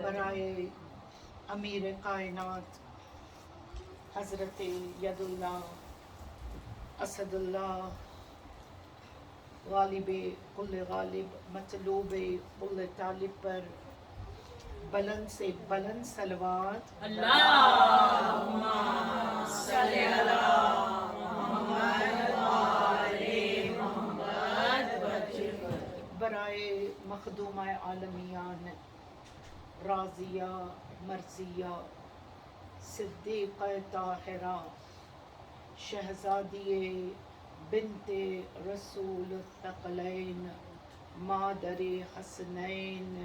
برائے امیر کائنات حضرت ید اللہ اسد اللہ غالب کل غالب مطلوب کل طالب پر بلند سے بلند صلوات اللہم صلی علی محمد وآل محمد وجل برائے مخدومہ عالمیان راضیہ مرضیہ صدیقہ طاہرہ شہزادی بنت رسول الثقلین مادر حسنین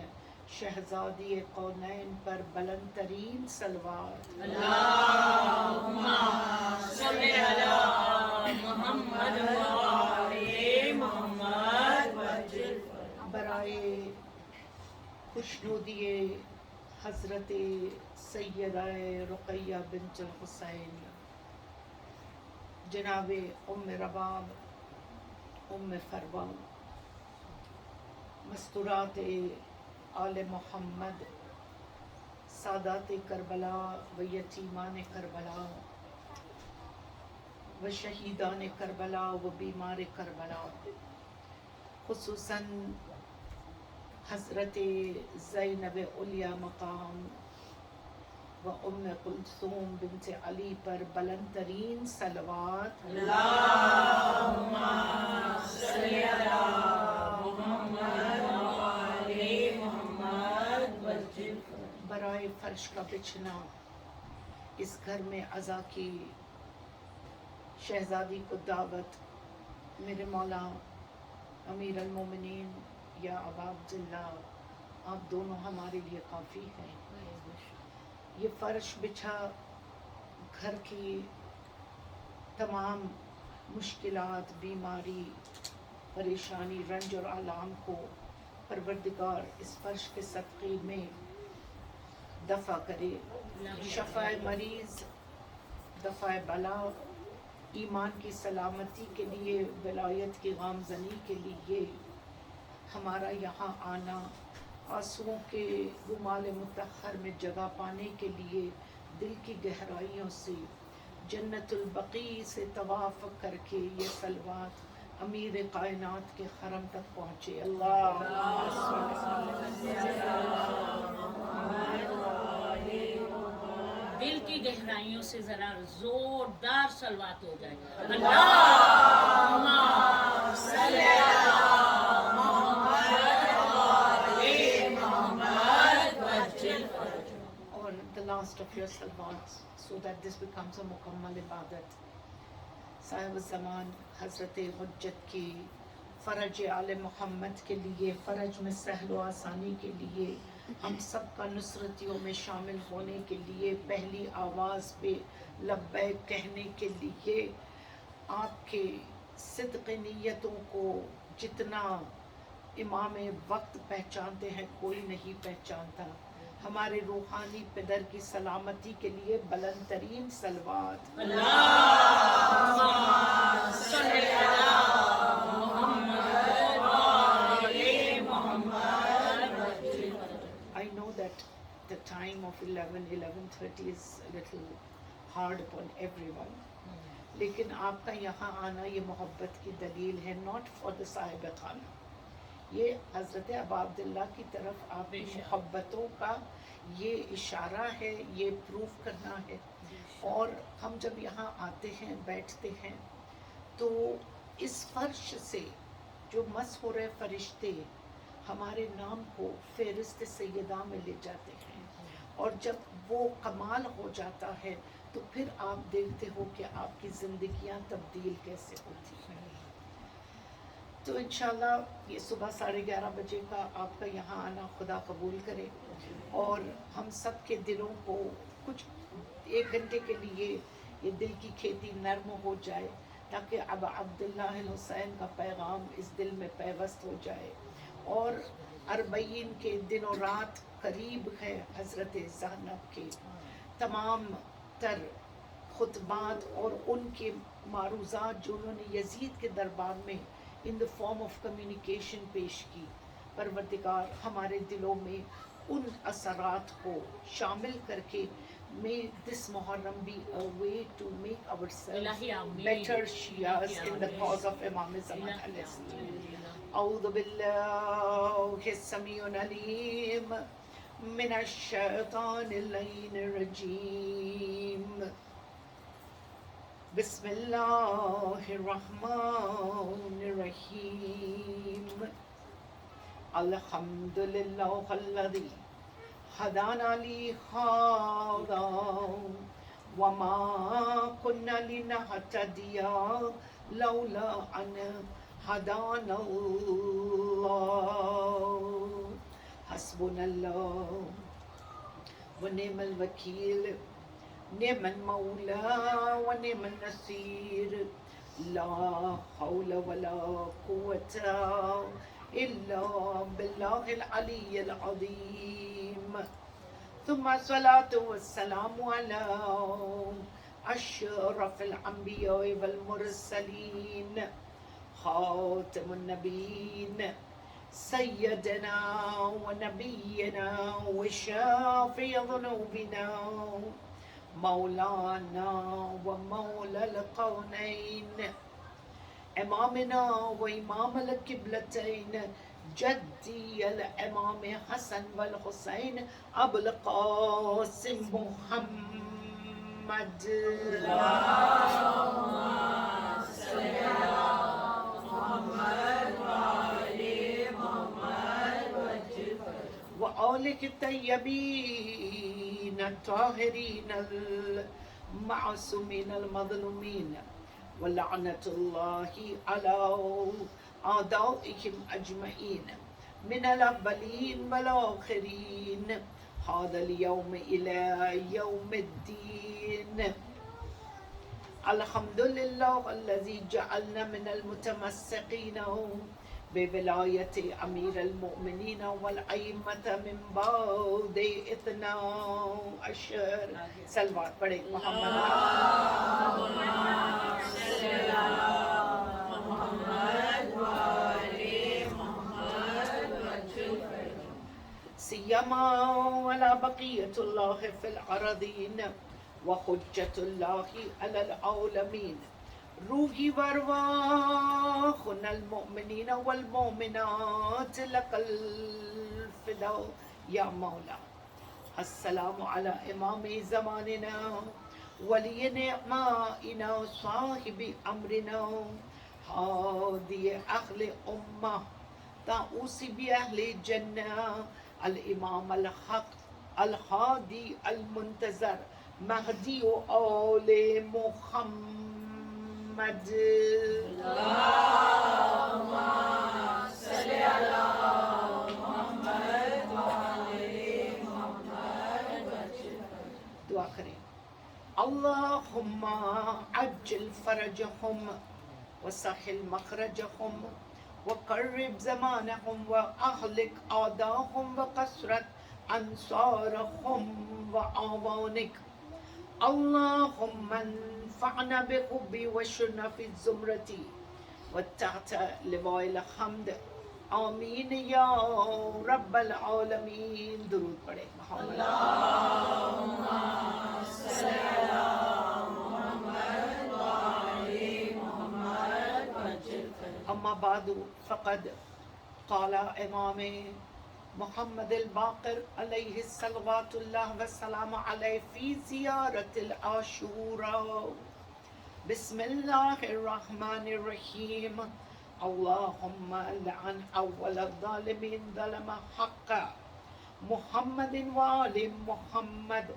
شہزادی کونین پر بلند ترین صلوات اللہم صلی علی محمد وآل محمد وجل برائے خوشنودی حضرت سیدہ رقیہ بنت الحسین جناب ام رباب ام فروا مستورات آل محمد سادات کربلا و یتیمان کربلا و شہیدان کربلا و بیمار کربلا خصوصاً حضرت زینب علیہ مقام و ام کلثوم بنت علی پر بلند ترین صلوات اللہم صلی علی محمد وآل محمد وجل برائے فرش کا بچھنا اس گھر میں عزا کی شہزادی کو دعوت میرے مولا امیر المومنین یا ابا عبداللہ آپ دونوں ہمارے لیے کافی ہیں یہ فرش بچھا گھر کی تمام مشکلات بیماری پریشانی رنج اور آلام کو پروردگار اس فرش کے صدقے میں دفع کرے شفا مریض دفع بلا ایمان کی سلامتی کے لیے ولایت کی گامزنی کے لیے ہمارا یہاں آنا آنسوؤں کے رمال مطہر میں جگہ پانے کے لیے دل کی گہرائیوں سے جنت البقیع سے طواف کر کے یہ صلوات امیر کائنات کے حرم تک پہنچے اللہ دل کی گہرائیوں سے ذرا زوردار صلوات ہو جائے اللہم صلی علی محمد وآل محمد وجل اور the last of your salawats so that this becomes a مکمل عبادت صاحب الزمان حضرت حجت کی فرج آل محمد کے لیے فرج میں سہل و آسانی کے لیے ہم سب کا نصرتیوں میں شامل ہونے کے لیے پہلی آواز پہ لبیک کہنے کے لیے آپ کے صدق نیتوں کو جتنا امام وقت پہچانتے ہیں کوئی نہیں پہچانتا ہمارے روحانی پدر کی سلامتی کے لیے بلند ترین صلوات اللہم صلی علی محمد وآل محمد وجل I know that the time of 11:30 is a little hard upon everyone. لیکن آپ کا یہاں آنا یہ محبت کی دلیل ہے not for the صاحب خانہ یہ حضرت ابا عبداللہ کی طرف آپ کی محبتوں کا یہ اشارہ ہے یہ پروف کرنا ہے اور ہم جب یہاں آتے ہیں بیٹھتے ہیں تو اس فرش سے جو مس ہو رہے فرشتے ہمارے نام کو فہرست سیدہ میں لے جاتے ہیں اور جب وہ کمال ہو جاتا ہے تو پھر آپ دیکھتے ہو کہ آپ کی زندگیاں تبدیل کیسے ہوتی ہیں تو انشاءاللہ یہ صبح 11:30 بجے کا آپ کا یہاں آنا خدا قبول کرے اور ہم سب کے دلوں کو کچھ 1 گھنٹے کے لیے یہ دل کی کھیتی نرم ہو جائے تاکہ اب عبداللہ الحسین کا پیغام اس دل میں پیوست ہو جائے اور 40 کے دن و رات قریب ہے حضرت زینب کے تمام تر خطبات اور ان کے معروضات جو انہوں نے یزید کے دربار میں in the form of communication پیش کی پروردگار ہمارے دلوں میں ان اثرات کو شامل کر کے may this Muharram be a way to make ourselves الہی آمین. better Shias in the آمین. cause of Imam Zaman الہی alayhi salam. آمین. أعوذ بالله السميع العليم من الشيطان اللعين الرجيم. بسم الله الرحمن الرحيم. الحمد لله الذي هدانا لهذا وما كنا لنهتدي لولا أن هدانا الله. حسبنا الله ونعم الوكيل نعم المولى ونعم النصير. لا حول ولا قوة إلا بالله العلي العظيم. ثم الصلاة والسلام على أشرف الأنبياء والمرسلين خاتم النبيين سيدنا ونبينا وشافي ذنوبنا مولانا ومولى القونين امامنا وامام القبلتين جدي الامام حسن والحسين ابو القاسم محمد. وآله الطيبين الطاهرين المعصومين المظلومين ولعنة الله على أعدائهم أجمعين من الأولين والآخرين هذا اليوم إلى يوم الدين. الحمد لله الذي جعلنا من المتمسكين بولاية أمير المؤمنين والأئمة من بعد 12 صلوات پڑھے محمد سيما ولا بقية الله في الأرضين وحجة الله على العالمين. روحي وارواحنا المؤمنين والمؤمنات لك الفداء يا مولا. السلام على إمام زماننا ولي نعمائنا صاحب أمرنا هادي أهل أمة طاووس بأهل الجنة الإمام الحق الهادي المنتظر مهدي آل محمد. اللهم صل على محمد وآل محمد. دعا کریں. اللهم عجل فرجهم وسهل مخرجهم وقرب زمانهم وأهلك أعداءهم وكثرت أنصارهم وأعوانك. اللهم انفعنا بحبي وشرنا في الزمرة وتحت لواء الحمد. آمین یا رب العالمین. درود پڑھے محمد. اللهم صل على محمد وآل محمد وجل. اما بعد فقد قال امام محمد الباقر علیہ الصلوات اللہ والسلام علیہ فی زیارت العاشوراء. بسم اللہ الرحمن الرحیم. اللهم لعن اول الظالمين ظلم حق محمد وآل محمد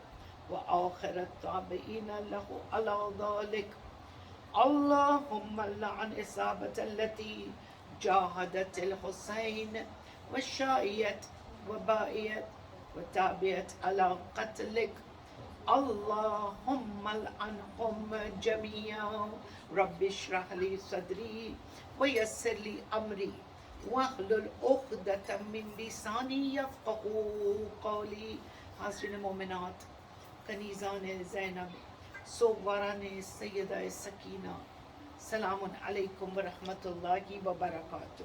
وآخر التابعين له على ذلك. اللهم لعن إصابة التي جاهدت الحسين وشائيت وبائيت وتابعت على قتلك. اللهم لعنهم جميعا. رب اشرح لي صدري ويسر لي أمري واحلل عقدة من لساني يفقهوا قولي. حاضرین مومنات، کنیزان زینب، صواران سیدہ سکینہ، سلام علیکم ورحمۃ اللہ وبرکاتہ.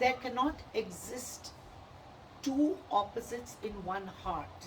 There cannot exist two opposites in one heart.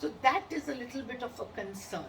so that is a little bit of a concern,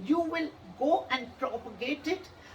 You will go and propagate it।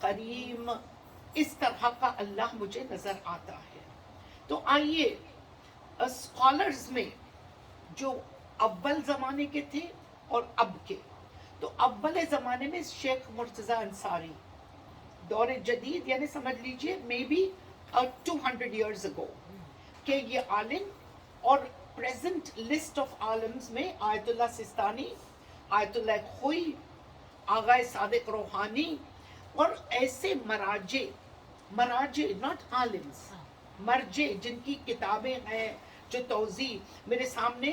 کریم، اس طرح کا اللہ مجھے نظر آتا ہے. تو آئیے اسکالرز میں جو اول زمانے کے تھے اور اب کے، تو اول زمانے میں شیخ مرتضی انصاری، دور جدید یعنی سمجھ لیجئے مے بی 200 ایئرز اگو کہ یہ عالم، اور پریزنٹ لسٹ آف عالمز میں آیت اللہ سستانی، آیت اللہ خوئی، آغا صادق روحانی، اور ایسے مراجع ناٹ عالمز، مرجع جن کی کتابیں ہیں جو توضیح. میرے سامنے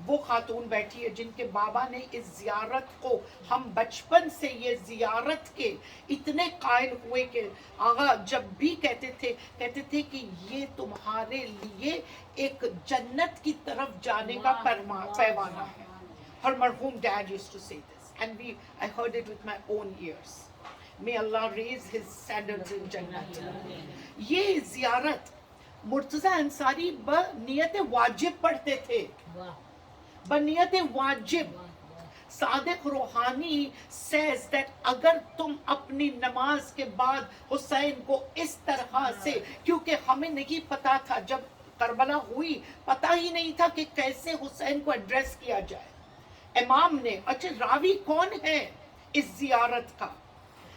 وہ خاتون بیٹھی ہے جن کے بابا نے اس زیارت کو، ہم بچپن سے یہ زیارت کے اتنے قائل ہوئے کہ آغا جب بھی کہتے تھے کہ یہ تمہارے لیے ایک جنت کی طرف جانے کا پیمانہ ہے. Her مرحوم dad used to say this and I heard it with my own ears. May Allah raise his standards in Jannat. یہ زیارت مرتضی انصاری بنیت واجب پڑھتے تھے، بنیت واجب. صادق روحانی says that اگر تم اپنی نماز کے بعد حسین کو اس طرح سے، کیونکہ ہمیں نہیں پتا تھا جب کربلا ہوئی، پتا ہی نہیں تھا کہ کیسے حسین کو ایڈریس کیا جائے. امام نے، اچھا راوی کون ہے اس زیارت کا؟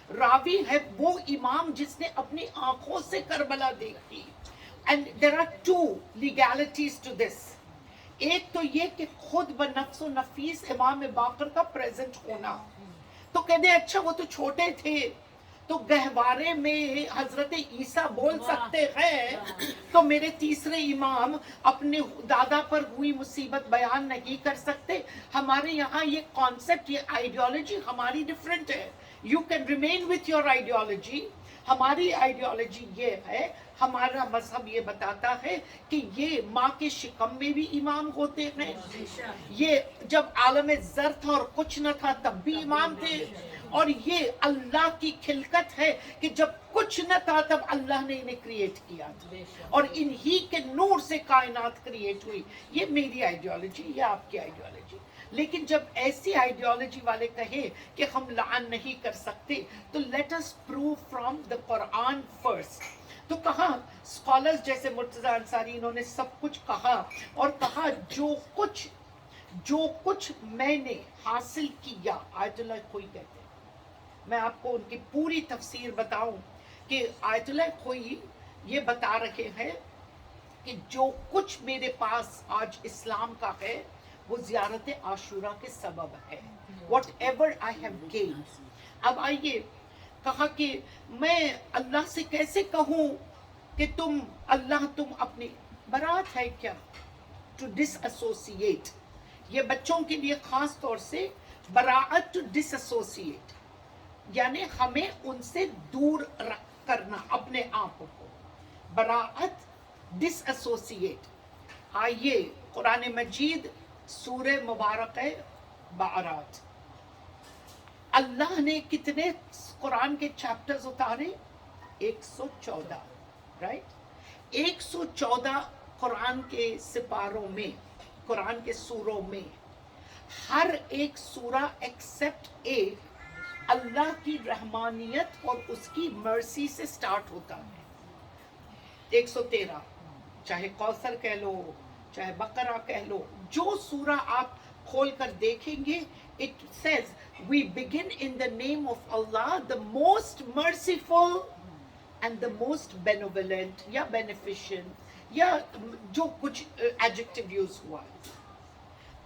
راوی ہے وہ امام جس نے اپنی آنکھوں سے کربلا دیکھی. And there are two legalities to this. ایک تو یہ کہ خود بنفس و نفیس امام باقر کا پریزنٹ ہونا. تو کہتے ہیں اچھا وہ تو چھوٹے تھے تو گہوارے میں حضرت عیسیٰ بول سکتے ہیں، تو میرے تیسرے امام اپنے دادا پر ہوئی مصیبت بیان نہیں کر سکتے. ہمارے یہاں یہ کانسیپٹ، یہ آئیڈیالوجی ہماری ڈیفرنٹ ہے. You can remain with your ideology. ہماری آئیڈیالوجی یہ ہے، ہمارا مذہب یہ بتاتا ہے کہ یہ ماں کے شکم میں بھی امام ہوتے ہیں. یہ جب عالم زر تھا اور کچھ نہ تھا تب بھی امام تھے. اور یہ اللہ کی خلقت ہے کہ جب کچھ نہ تھا تب اللہ نے انہیں کریٹ کیا تھا، اور انہی کے نور سے کائنات کریٹ ہوئی. یہ میری آئیڈیالوجی، یہ آپ کی آئیڈیالوجی. لیکن جب ایسی آئیڈیالوجی والے کہے کہ ہم لعن نہیں کر سکتے، تو let us prove from the Quran first. تو کہا اسکالرز جیسے مرتضی انصاری، انہوں نے سب کچھ کہا اور کہا جو کچھ میں نے حاصل کیا. آیت اللہ خوئی کہتے ہیں، میں آپ کو ان کی پوری تفسیر بتاؤں کہ آیت اللہ خوئی یہ بتا رہے ہیں کہ جو کچھ میرے پاس آج اسلام کا ہے وہ زیارت عاشورہ کے سبب ہے. Whatever I have gained. اب آئیے، کہا کہ میں اللہ سے کیسے کہوں کہ تم اپنی برات ہے کیا؟ To disassociate. یہ بچوں کے لیے خاص طور سے براعت ٹو ڈس ایسوسیٹ، یعنی ہمیں ان سے دور کرنا اپنے آپ کو. براعت ڈس ایسوسیٹ. آئیے قرآن مجید سورہ مبارک بعرات، اللہ نے کتنے قرآن کے چیپٹرز اتارے؟ 114، رائٹ؟ 114 قرآن کے سپاروں میں، قرآن کے سوروں میں، ہر ایک سورہ ایکسپٹ ایک اللہ کی رحمانیت اور اس کی مرسی سے سٹارٹ ہوتا ہے. 113 چاہے کوثر کہہ لو، چاہے بقرہ کہہ لو، جو سورہ آپ کھول کر دیکھیں گے it says we begin in the name of Allah, the most merciful and the most benevolent یا beneficent یا جو کچھ adjective use ہوا.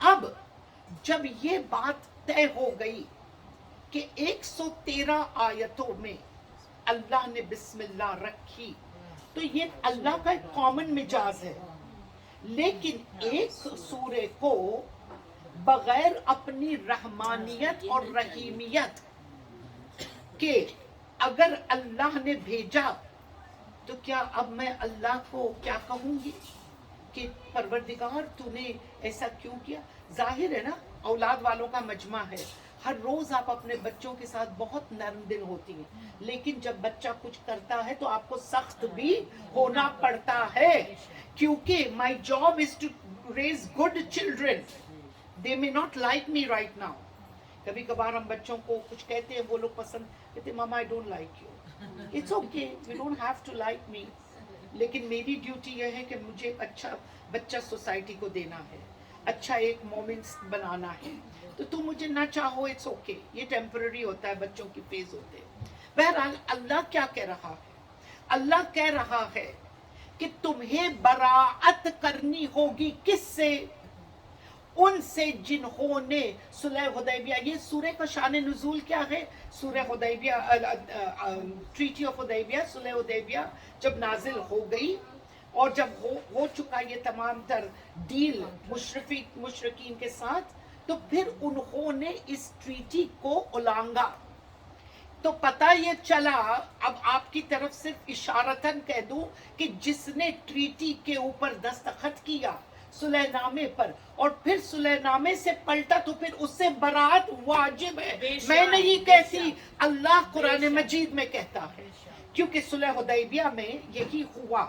اب جب یہ بات طے ہو گئی کہ 113 آیتوں میں اللہ نے بسم اللہ رکھی، تو یہ اللہ کا ایک کامن مجاز ہے. لیکن ایک سورے کو بغیر اپنی رحمانیت اور رحیمیت کے اگر اللہ نے بھیجا، تو کیا اب میں اللہ کو کیا کہوں گی کہ پروردگار تو نے ایسا کیوں کیا؟ ظاہر ہے نا، اولاد والوں کا مجمع ہے، ہر روز آپ اپنے بچوں کے ساتھ بہت نرم دل ہوتی ہیں، لیکن جب بچہ کچھ کرتا ہے تو آپ کو سخت بھی ہونا پڑتا ہے، کیونکہ my job is to raise good children. They may not like me right now. کبھی کبھار ہم بچوں کو کچھ کہتے ہیں، وہ لوگ پسند کہتے ہیں ماما I don't like you. It's okay, you don't have to like me. لیکن میری ڈیوٹی یہ ہے کہ مجھے ایک اچھا بچہ سوسائٹی کو دینا ہے, اچھا ایک مومنٹ بنانا ہے. تو تم مجھے نہ چاہو, اٹس اوکے, یہ ٹیمپرری ہوتا ہے, بچوں کی فیز ہوتے ہیں. بہرحال اللہ کیا کہہ رہا ہے؟ اللہ کہہ رہا ہے کہ تمہیں براءت کرنی ہوگی کس سے؟ ان سے جنہوں نے صلح حدیبیہ. یہ سورہ کا شان نزول کیا ہے؟ سورہ حدیبیہ, ٹریٹی آف حدیبیہ, صلح حدیبیہ جب نازل ہو گئی اور جب ہو چکا یہ تمام تر ڈیل مشرکین کے ساتھ, تو پھر انہوں نے اس ٹریٹی کو اولانگا. تو پتہ یہ چلا, اب آپ کی طرف صرف اشارتاً کہہ دوں کہ جس نے ٹریٹی کے اوپر دستخط کیا صلح نامے پر اور پھر صلح نامے سے پلٹا, تو پھر اس سے برات واجب ہے. میں نہیں کہتی, اللہ قرآن مجید میں کہتا ہے, کیونکہ صلح حدیبیہ میں یہی ہوا.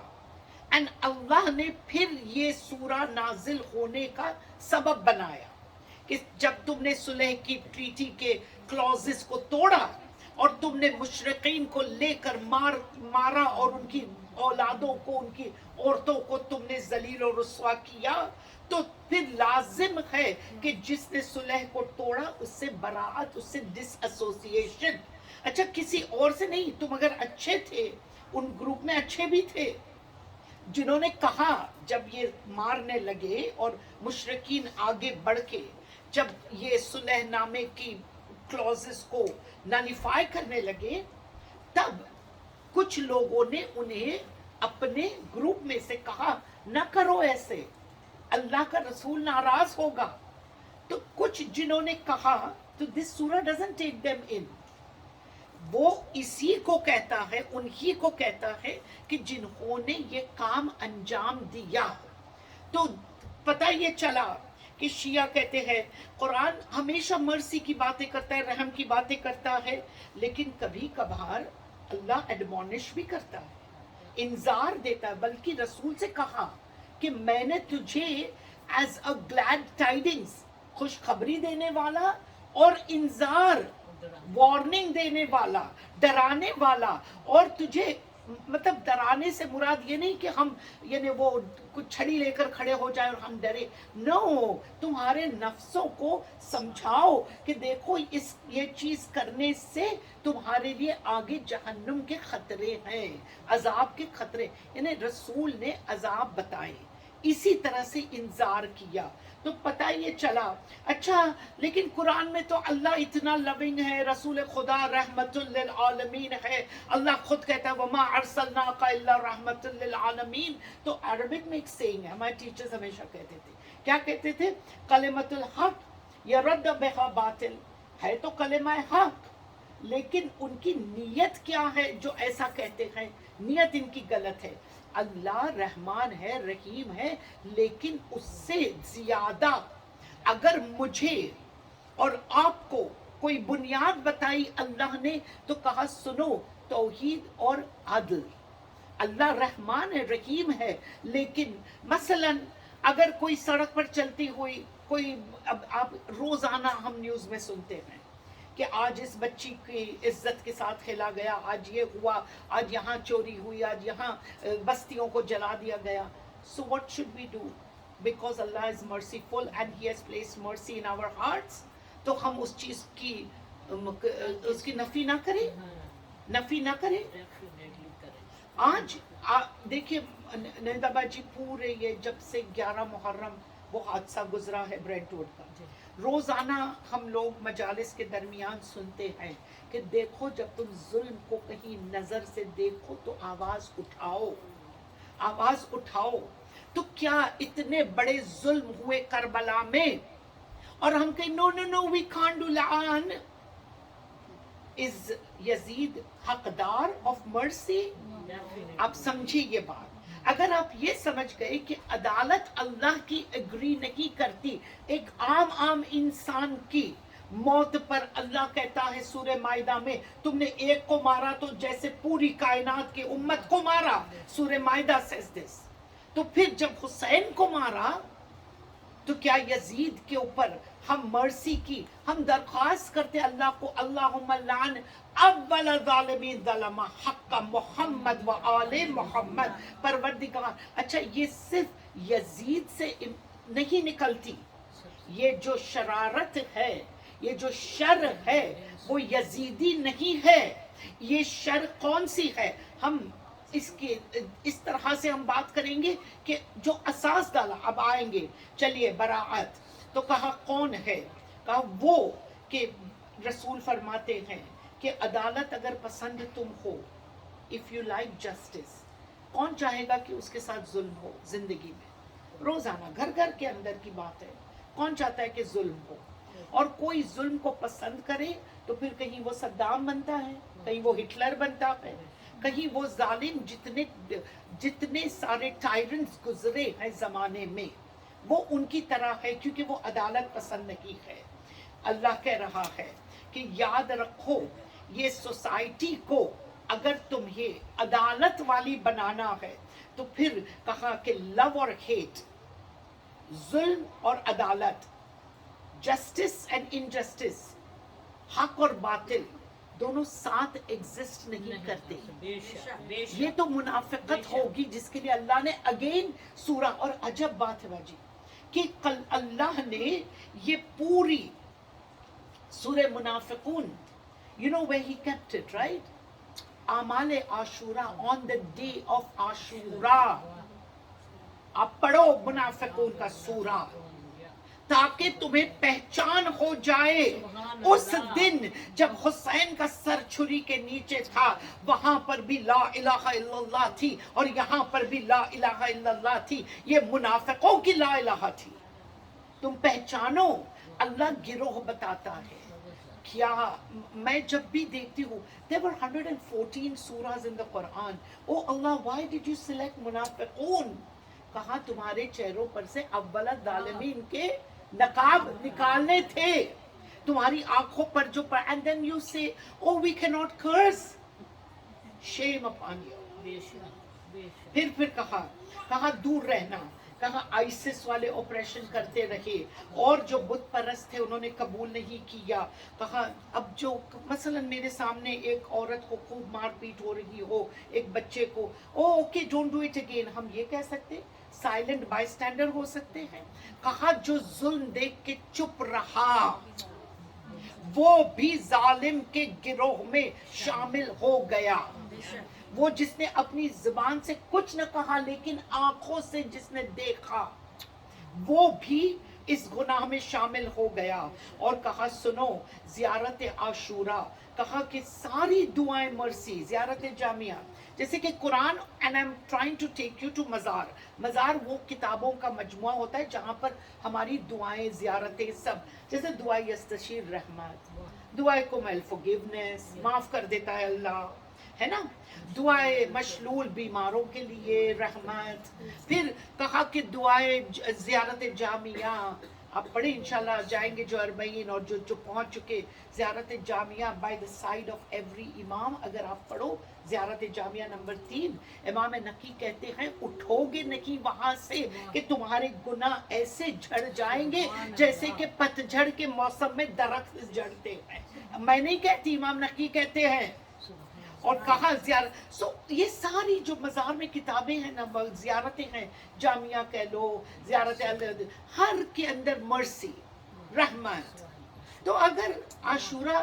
and اللہ نے پھر یہ سورہ نازل ہونے کا سبب بنایا کہ جب تم نے صلح کی ٹریٹی کے کلوزز کو توڑا اور تم نے مشرقین کو لے کر مارا اور ان کی اولادوں کو, ان کی عورتوں کو تم نے ذلیل و رسوا کیا, تو پھر لازم ہے کہ جس نے صلح کو توڑا اس سے براعت, اس سے ڈس ایسوسیشن. اچھا کسی اور سے نہیں, تم اگر اچھے تھے, ان گروپ میں اچھے بھی تھے جنہوں نے کہا جب یہ مارنے لگے اور مشرکین آگے بڑھ کے جب یہ صلح نامے کی کلوزز کو نالیفائی کرنے لگے, تب کچھ لوگوں نے انہیں اپنے گروپ میں سے کہا نہ کرو ایسے, اللہ کا رسول ناراض ہوگا. تو کچھ جنہوں نے کہا, تو this surah doesn't take them in. وہ اسی کو کہتا ہے, انہی کو کہتا ہے کہ جنہوں نے یہ کام انجام دیا. تو پتہ یہ چلا کہ شیعہ کہتے ہیں قرآن ہمیشہ مرسی کی باتیں کرتا ہے, رحم کی باتیں کرتا ہے, لیکن کبھی کبھار اللہ ایڈمونش بھی کرتا ہے, انذار دیتا ہے. بلکہ رسول سے کہا کہ میں نے تجھے ایز اے گلیڈ ٹائڈنگز, خوشخبری دینے والا اور انذار, وارننگ دینے والا, ڈرانے والا, اور تجھے مطلب ڈرانے سے مراد یہ نہیں کہ ہم یعنی وہ کچھ چھڑی لے کر کھڑے ہو جائے اور ہم ڈرے. نو, تمہارے نفسوں کو سمجھاؤ کہ دیکھو یہ چیز کرنے سے تمہارے لیے آگے جہنم کے خطرے ہیں, عذاب کے خطرے. یعنی رسول نے عذاب بتائے, اسی طرح سے انذار کیا. تو پتہ یہ چلا. اچھا لیکن قرآن میں تو اللہ اتنا لونگ ہے, رسول خدا رحمت للعالمین ہے, اللہ خود کہتا ہے وما ارسلناک الا رحمت للعالمین. تو عربک میں ایک سینگ ہے, ہمارے ٹیچرز ہمیشہ کہتے تھے, کیا کہتے تھے؟ کلمۃ الحق یرد بہا باطل. ہے تو کلمہ حق, لیکن ان کی نیت کیا ہے جو ایسا کہتے ہیں؟ نیت ان کی غلط ہے. اللہ رحمان ہے, رحیم ہے, لیکن اس سے زیادہ اگر مجھے اور آپ کو کوئی بنیاد بتائی اللہ نے تو کہا سنو, توحید اور عدل. اللہ رحمان ہے, رحیم ہے, لیکن مثلا اگر کوئی سڑک پر چلتی ہوئی کوئی, اب آپ روزانہ ہم نیوز میں سنتے ہیں کہ آج اس بچی کی عزت کے ساتھ کھیلا گیا, آج یہ ہوا, آج یہاں چوری ہوئی, آج یہاں بستیوں کو جلا دیا گیا. So what should we do? Because Allah is merciful and He has placed mercy in our hearts. تو ہم اس چیز کی اس کی نفی نہ کریں, نفی نہ کریں. آج دیکھیے نند آبا جی, پورے یہ جب سے 11 محرم وہ حادثہ گزرا ہے بریڈ روڈ کا, روزانہ ہم لوگ مجالس کے درمیان سنتے ہیں کہ دیکھو جب تم ظلم کو کہیں نظر سے دیکھو تو آواز اٹھاؤ, آواز اٹھاؤ. تو کیا اتنے بڑے ظلم ہوئے کربلا میں اور ہم کہیں نو نو نو وی کانٹ ڈو لعان. از یزید حقدار آف مرسی؟ آپ سمجھے یہ بات. اگر آپ یہ سمجھ گئے کہ عدالت اللہ کی اگری نہیں کرتی, ایک عام انسان کی موت پر اللہ کہتا ہے سورہ مائدہ میں تم نے ایک کو مارا تو جیسے پوری کائنات کی امت کو مارا. سورہ مائدہ says this. تو پھر جب حسین کو مارا تو کیا یزید کے اوپر ہم مرسی کی، ہم درخواست کرتے اللہ کو اللہم لعن اول ظالمین ظلم حق محمد و آل محمد، پروردگار اچھا یہ صرف یزید سے نہیں نکلتی، یہ جو شرارت ہے، یہ جو شر ہے وہ یزیدی نہیں ہے، یہ شر کون سی ہے؟ ہم اس طرح سے ہم بات کریں گے کہ جو اساس ڈالا، اب آئیں گے چلیے براعت، تو کہا کون ہے؟ کہا وہ کہ رسول فرماتے ہیں کہ عدالت اگر پسند تم ہو، if you like justice، کون چاہے گا کہ اس کے ساتھ ظلم ہو زندگی میں؟ روزانہ گھر گھر کے اندر کی بات ہے، کون چاہتا ہے کہ ظلم ہو؟ اور کوئی ظلم کو پسند کرے تو پھر کہیں وہ صدام بنتا ہے، کہیں وہ ہٹلر بنتا ہے، کہیں وہ ظالم جتنے سارے ٹائرنٹس گزرے ہیں زمانے میں وہ ان کی طرح ہے، کیونکہ وہ عدالت پسند نہیں ہے۔ اللہ کہہ رہا ہے کہ یاد رکھو یہ سوسائٹی کو اگر تمہیں عدالت والی بنانا ہے تو پھر کہا کہ لو اور ہیٹ، ظلم اور عدالت، جسٹس اینڈ انجسٹس، حق اور باطل دونوں ساتھ ایگزسٹ نہیں کرتے۔ یہ تو منافقت ہوگی جس کے لیے اللہ نے اگین سورہ، اور عجب بات ہے باجی کہ اللہ نے یہ پوری سورہ منافقون، you know where he kept it, right؟ اعمال عاشورہ، on the day of عاشورہ آپ پڑھو منافقون کا سورہ تاکہ تمہیں پہچان ہو جائے۔ اس دن جب حسین کا سر چھری کے نیچے تھا وہاں پر بھی لا الہ الا اللہ تھی اور یہاں پر بھی لا الہ الا اللہ تھی، یہ منافقوں کی لا الہ تھی۔ تم پہچانو، اللہ گروہ بتاتا ہے۔ کیا میں جب بھی دیکھتی ہوں there were 114 surahs in the Quran، oh Allah why did you select منافقون؟ کہا تمہارے چہروں پر سے اول الظالمین کے نقاب نکالنے تھے، تمہاری آنکھوں پر جو and then you say oh we cannot curse، shame upon you۔ پھر کہا دور رہنا، کہا آئسس والے آپریشن کرتے رہے اور جو بت پرست تھے انہوں نے قبول نہیں کیا۔ کہا اب جو مثلا میرے سامنے ایک عورت کو خوب مار پیٹ ہو رہی ہو، ایک بچے کو، okay don't do it again, ہم یہ کہہ سکتے سائلنٹ بائی اسٹینڈر ہو سکتے ہیں؟ کہا جو ظلم دیکھ کے چپ رہا وہ بھی ظالم کے گروہ میں شامل ہو گیا۔ وہ جس نے اپنی زبان سے کچھ نہ کہا لیکن آنکھوں سے جس نے دیکھا وہ بھی اس گناہ میں شامل ہو گیا۔ اور کہا سنو زیارت عاشورہ، کہا کہ ساری دعائیں مرسی، زیارت جامعہ، جیسے کہ قرآن and I'm trying to take you to مزار، مزار وہ کتابوں کا مجموعہ ہوتا ہے جہاں پر ہماری دعائیں، زیارتیں سب، جیسے دعائیں یستشیر رحمت، دعائیں کمل forgiveness، معاف کر دیتا ہے اللہ، ہے نا، دعائیں مشلول بیماروں کے لیے رحمت، پھر کہا کہ دعائیں زیارت جامعہ آپ پڑھیں انشاءاللہ جائیں گے جو اربعین اور جو پہنچ چکے، زیارت جامعہ by the side of every امام، اگر آپ پڑھو زیارت جامعہ نمبر 3، امام نقی کہتے ہیں اٹھو گے نہیں وہاں سے کہ تمہارے گناہ ایسے جھڑ جائیں گے جیسے کہ پتجھڑ کے موسم میں درخت جھڑتے ہیں۔ میں نہیں کہتی، امام نقی کہتے ہیں۔ اور کہا سو یہ ساری جو مزار میں کتابیں ہیں نا، زیارتیں ہیں، جامعہ کہہ لو، زیارت ہر کے اندر مرسی، رحمت۔ تو اگر عاشورہ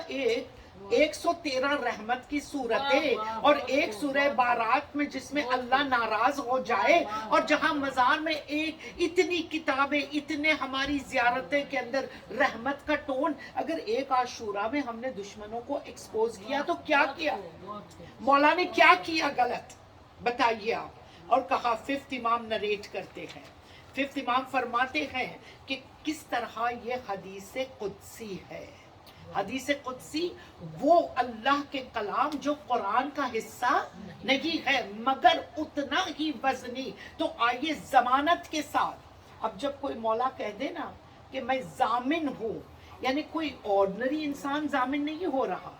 113 رحمت کی صورتیں اور ایک سورہ بارات میں جس میں اللہ ناراض ہو جائے، اور جہاں مزار میں اتنی کتابیں، اتنے ہماری زیارتیں کے اندر رحمت کا ٹون، اگر ایک عاشورہ میں ہم نے دشمنوں کو ایکسپوز کیا تو کیا کیا؟ مولا نے کیا کیا غلط بتائیے آپ۔ اور کہا ففتھ امام نریٹ کرتے ہیں، ففتھ امام فرماتے ہیں کہ کس طرح یہ حدیث قدسی ہے۔ حدیث قدسی وہ اللہ کے کلام جو قرآن کا حصہ نہیں ہے مگر اتنا ہی وزنی۔ تو آئیے ضمانت کے ساتھ، اب جب کوئی مولا کہہ دے نا کہ میں ضامن ہوں، یعنی کوئی آرڈنری انسان ضامن نہیں ہو رہا،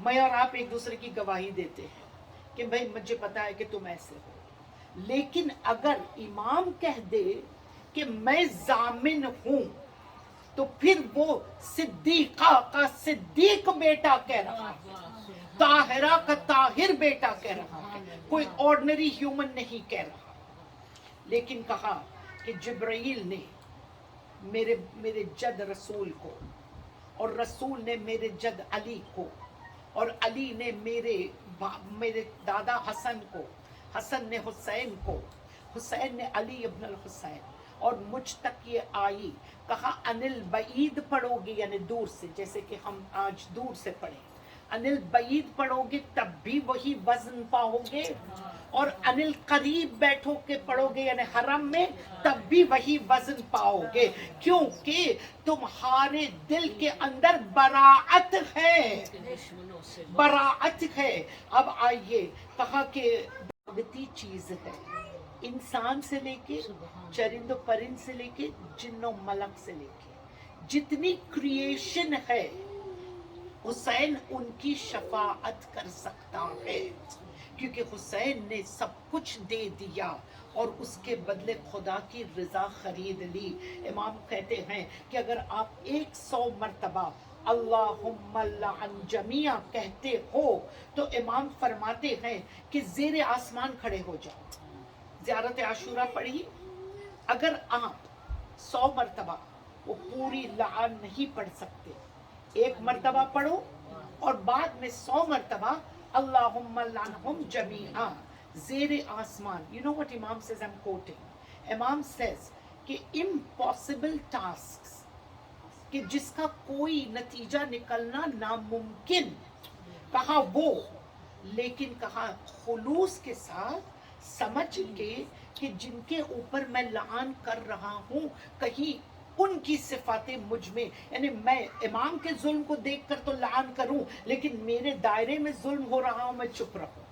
میں اور آپ ایک دوسرے کی گواہی دیتے ہیں کہ بھائی مجھے پتا ہے کہ تم ایسے ہو، لیکن اگر امام کہہ دے کہ میں ضامن ہوں تو پھر وہ صدیقہ کا صدیق بیٹا کہہ رہا ہے, طاہرہ کا طاہر بیٹا کہہ رہا ہے, کوئی آرڈنری ہیومن نہیں کہہ رہا. لیکن کہا کہ جبرائیل نے میرے جد رسول کو, اور رسول نے میرے جد علی کو, اور علی نے میرے دادا حسن کو, حسن نے حسین کو, حسین نے علی ابن الحسین, اور مجھ تک یہ آئی. کہا انل بعید پڑھو گے یعنی دور سے, جیسے کہ ہم آج دور سے پڑھیں, انل بعید پڑھو گے تب بھی وہی وزن پاؤ گے, اور انل قریب بیٹھو کے پڑھو گے یعنی حرم میں تب بھی وہی وزن پاؤ گے, کیونکہ تمہارے دل کے اندر براعت ہے, براعت ہے. اب آئیے, کہا کہ بھاگتی چیز ہے, انسان سے لے کے چرند و پرند سے لے کے جن و ملک سے لے کے جتنی کریشن ہے, حسین ان کی شفاعت کر سکتا ہے, کیونکہ حسین نے سب کچھ دے دیا اور اس کے بدلے خدا کی رضا خرید لی. امام کہتے ہیں کہ اگر آپ 100 مرتبہ اللہم لعن جمیع کہتے ہو تو امام فرماتے ہیں کہ زیر آسمان کھڑے ہو جاؤ. زیارت عاشورہ پڑھی, اگر آپ 100 مرتبہ وہ پوری لعن نہیں پڑھ سکتے, 1 مرتبہ پڑھو اور بعد میں 100 مرتبہ اللہم لعنہم جمیعا زیر آسمان. You know what Imam says, I'm quoting. Imam says کہ impossible tasks, کہ جس کا کوئی نتیجہ نکلنا ناممکن, کہا وہ, لیکن کہا خلوص کے ساتھ سمجھ کے کہ جن کے اوپر میں لعان کر رہا ہوں کہیں ان کی صفاتیں مجھ میں, یعنی میں امام کے ظلم کو دیکھ کر تو لعان کروں لیکن میرے دائرے میں ظلم ہو رہا ہوں میں چپ رہوں.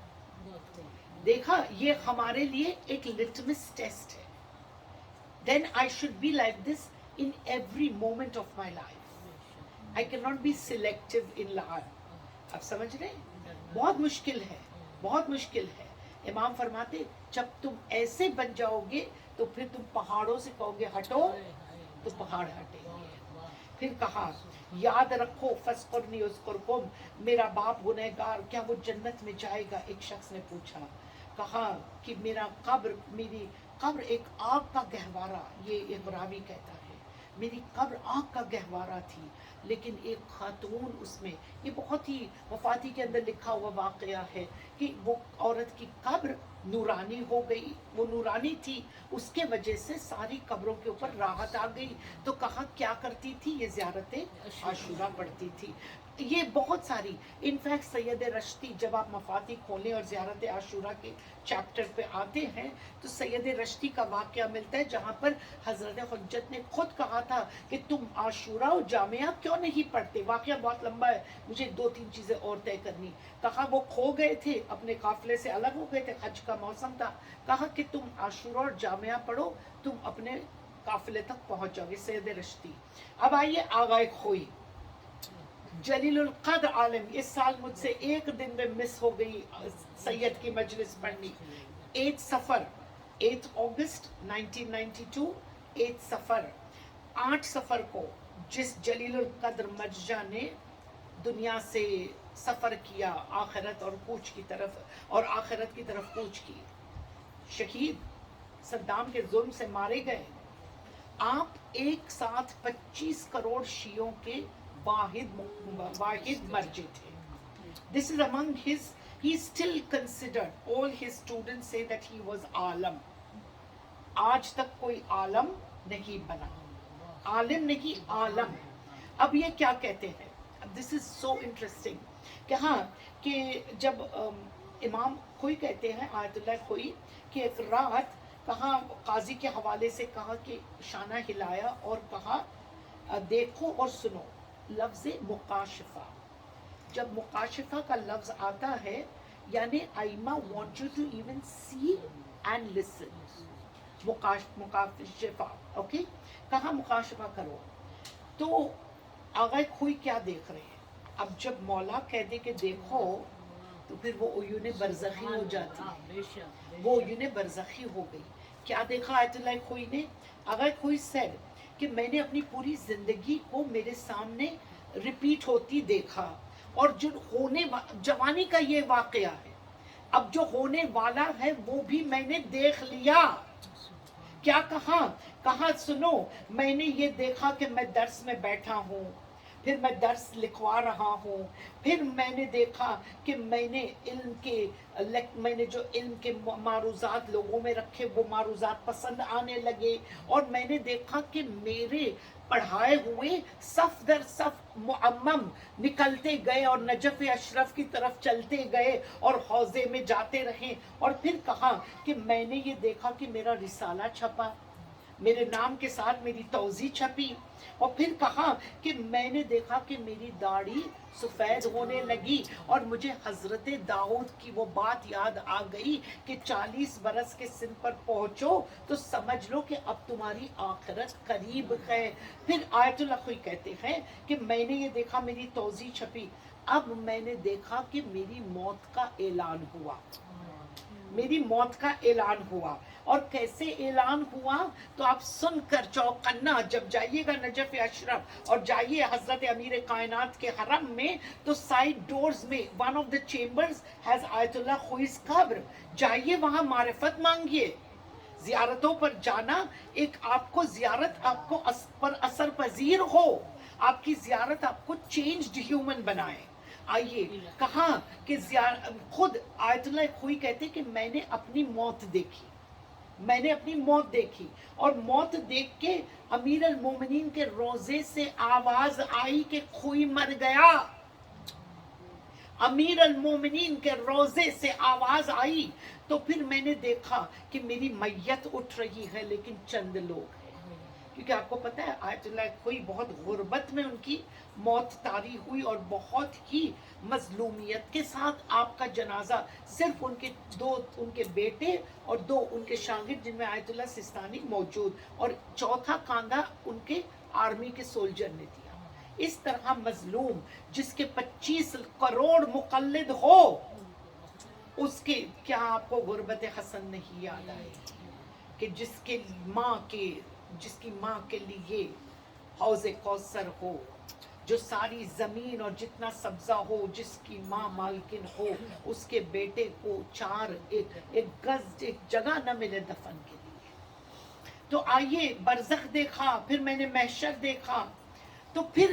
دیکھا, یہ ہمارے لیے ایک لٹمس ٹیسٹ ہے. Then I should be like this in every moment of my life. I cannot be selective in la'an. آپ سمجھ رہے ہیں, بہت مشکل ہے, بہت مشکل ہے. امام فرماتے جب تم ایسے بن جاؤ گے تو پھر تم پہاڑوں سے کہو گے ہٹو تو پہاڑ ہٹیں گے. پھر کہا یاد رکھو فذکرنی اذکرکم, میرا باپ گنہگار کیا وہ جنت میں جائے گا؟ ایک شخص نے پوچھا. کہا کہ میری قبر ایک آگ کا گہوارہ, یہ ایک راوی کہتا ہے, میری قبر آگ کا گہوارہ تھی لیکن ایک خاتون اس میں, یہ بہت ہی وفاتی کے اندر لکھا ہوا واقعہ ہے کہ وہ عورت کی قبر نورانی ہو گئی, وہ نورانی تھی, اس کے وجہ سے ساری قبروں کے اوپر راحت آ گئی. تو کہا کیا کرتی تھی, یہ زیارت عاشورہ پڑھتی تھی. یہ بہت ساری, انفیکٹ سید رشتی جب آپ مفاتیح کھولیں اور زیارت عاشورہ کے چیپٹر پہ آتے ہیں تو سید رشتی کا واقعہ ملتا ہے جہاں پر حضرت حجت نے خود کہا تھا کہ تم عاشورہ و جامعہ کیوں نہیں پڑھتے. واقعہ بہت لمبا ہے, مجھے 2-3 چیزیں اور طے کرنی. کہا وہ کھو گئے تھے, اپنے قافلے سے الگ ہو گئے تھے, حج کا موسم تھا. کہا کہ تم عاشورہ اور جامعہ پڑھو, تم اپنے قافلے تک پہنچ جاؤ گے. سید رشتی. اب آئیے آغائے خوئی, جلیل القدر عالم. اس سال مجھ سے ایک دن میں مس ہو گئی سید کی مجلس پڑھنی. 8 صفر 8 اگست 1992, 8 صفر 8 صفر کو جس جلیل القدر مرجع نے دنیا سے سفر کیا آخرت اور کوچ کی طرف, اور آخرت کی طرف کوچ کی, شہید صدام کے ظلم سے مارے گئے. آپ ایک ساتھ 25 کروڑ شیعوں کے واحد مرجع تھے. This is among his, he is still considered, all his students say that he was عالم. آج تک کوئی عالم نہیں بنا, عالم نہیں عالم. اب یہ کیا کہتے ہیں, this is so interesting, کہ ہاں کہ جب امام خوئی کہتے ہیں, آیت اللہ خوئی, کہ ایک رات کہاں قاضی کے حوالے سے کہا کہ شانہ ہلایا اور کہا دیکھو اور سنو, لفظ مقاشفہ. جب مقاشفہ کا لفظ آتا ہے یعنی ائمہ want you to even see and listen. مقاشفہ, اوکے, کہا مقاشفہ کرو. تو آغا خوئی کیا دیکھ رہے ہیں, اب جب مولا کہہ دے کہ دیکھو تو پھر وہ عیون برزخی ہو جاتی ہے, وہ عیون برزخی ہو گئی. کیا دیکھا آیت اللہ خوئی نے؟ آغا خوئی said کہ میں نے اپنی پوری زندگی کو میرے سامنے ریپیٹ ہوتی دیکھا، اور جو جوانی کا یہ واقعہ ہے، اب جو ہونے والا ہے وہ بھی میں نے دیکھ لیا۔ کیا کہا سنو، میں نے یہ دیکھا کہ میں درس میں بیٹھا ہوں، پھر میں درس لکھوا رہا ہوں، پھر میں نے دیکھا کہ میں نے جو علم کے معروضات لوگوں میں رکھے وہ معروضات پسند آنے لگے، اور میں نے دیکھا کہ میرے پڑھائے ہوئے صف در صف معمم نکلتے گئے اور نجف اشرف کی طرف چلتے گئے اور حوضے میں جاتے رہے، اور پھر کہا کہ میں نے یہ دیکھا کہ میرا رسالہ چھپا، میرے نام کے ساتھ میری توضیح چھپی، اور پھر کہا کہ میں نے دیکھا کہ میری داڑھی سفید ہونے لگی، اور مجھے حضرت داؤد کی وہ بات یاد آ گئی کہ 40 برس کے سن پر پہنچو تو سمجھ لو کہ اب تمہاری آخرت قریب ہے۔ پھر آیت اللہ خوئی کہتے ہیں کہ میں نے یہ دیکھا، میری توضیح چھپی، اب میں نے دیکھا کہ میری موت کا اعلان ہوا، میری موت کا اعلان ہوا۔ اور کیسے اعلان ہوا تو آپ سن کر چوکنا، جب جائیے گا نجف اشرف اور جائیے حضرت امیر کائنات کے حرم میں تو سائڈ ڈورز میں one of the chambers has آیت اللہ خوئی's قبر، جائیے وہاں معرفت مانگیے۔ زیارتوں پر جانا ایک آپ کو زیارت آپ کو پر اثر پذیر ہو، آپ کی زیارت آپ کو چینجڈ ہیومن بنائے۔ آئیے کہاں کہ خود آیت اللہ خوئی کہتے کہ میں نے اپنی موت دیکھی، میں نے اپنی موت دیکھی، اور موت دیکھ کے امیر المومنین کے روزے سے آواز آئی کہ خوئی مر گیا۔ امیر المومنین کے روزے سے آواز آئی تو پھر میں نے دیکھا کہ میری میت اٹھ رہی ہے لیکن چند لوگ ہیں، کیونکہ آپ کو پتہ ہے آیت اللہ خوئی بہت غربت میں ان کی موت طاری ہوئی، اور بہت ہی مظلومیت کے ساتھ آپ کا جنازہ صرف ان کے بیٹے اور 2 ان کے شاگرد جن میں آیت اللہ سستانی موجود، اور چوتھا کاندھا ان کے آرمی کے سولجر نے دیا۔ اس طرح مظلوم جس کے 25 کروڑ مقلد ہو، اس کے کیا آپ کو غربت حسن نہیں یاد آئے کہ جس کی ماں کے لیے حوض کوثر ہو، جو ساری زمین اور جتنا سبزہ ہو جس کی ماں مالکن ہو، اس کے بیٹے کو ایک گز ایک جگہ نہ ملے دفن کے لیے۔ تو آئیے برزخ دیکھا، پھر میں نے محشر دیکھا، تو پھر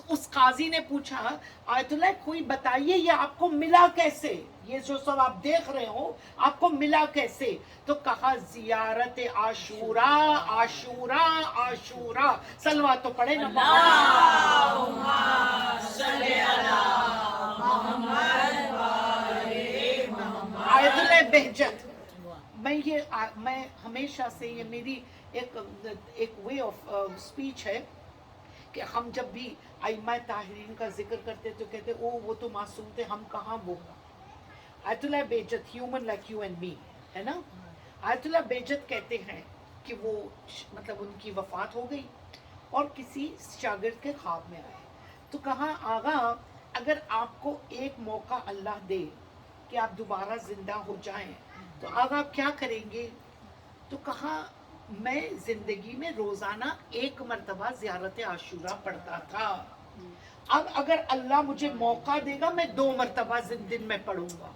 اس قاضی نے پوچھا آیت اللہ کوئی بتائیے یہ آپ کو ملا کیسے، یہ جو سب آپ دیکھ رہے ہو آپ کو ملا کیسے؟ تو کہا زیارت عاشوراء عاشوراء عاشوراء، صلوات تو پڑھے نا اللہم صلی علی محمد وآلِ محمد۔ آیت اللہ بہجت، میں ہمیشہ سے یہ میری ایک وے آف اسپیچ ہے کہ ہم جب بھی ائمہ طاہرین کا ذکر کرتے تو کہتے وہ تو معصوم تھے، ہم کہاں وہ۔ آیت اللہ بہجت human like you and me ہے نا، آیت اللہ بہجت کہتے ہیں کہ وہ مطلب ان کی وفات ہو گئی اور کسی شاگرد کے خواب میں آئے تو کہا آغا اگر آپ کو ایک موقع اللہ دے کہ آپ دوبارہ زندہ ہو جائیں تو آغا آپ کیا کریں گے؟ تو کہا میں زندگی میں روزانہ 1 مرتبہ زیارت عاشوراء پڑھتا تھا، اب اگر اللہ مجھے موقع دے گا میں 2 مرتبہ دن میں پڑھوں گا،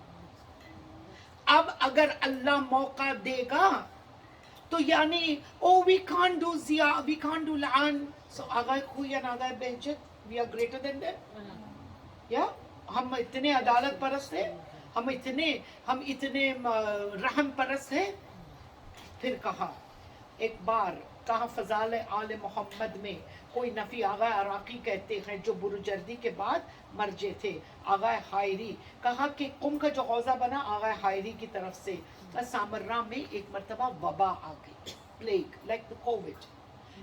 اب اگر اللہ موقع دے گا تو یعنی we can't do لعان، so Agha خوی and Agha بہجت we are greater than that، یا ہم اتنے عدالت پرست ہیں، ہم اتنے رحم پرست ہیں۔ پھر کہا ایک بار کہا فضائل آل محمد میں کوئی نفی آغا عراقی کہتے ہیں جو بروجردی کے بعد مرجے تھے، آغا حائری کہا کہ قم کا جو حوضہ بنا آغا حائری کی طرف سے، سامرہ میں ایک مرتبہ وبا آ گئی، plague like the covid,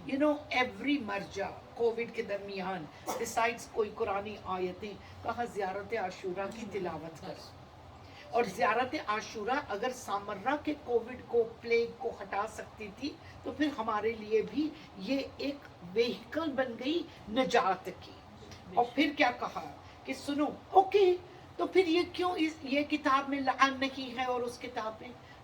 you know every مرجع کووڈ کے درمیان بسائڈس کوئی قرآنی آیتیں، کہا زیارت عاشوراء کی تلاوت کر، اور زیارت عاشوراء اگر سامرہ کے کووڈ کو پلیگ کو ہٹا سکتی تھی تو پھر ہمارے لیے بھی یہ ایک وہیکل بن گئی نجات کی۔ اور پھر کیا کہا کہ سنو اوکے تو پھر یہ کیوں یہ کتاب میں لعن نہیں ہے اور اس کتاب میں؟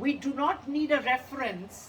We do not need a reference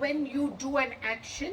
when you do an action,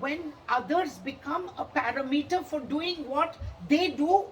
when others become a parameter for doing what they do,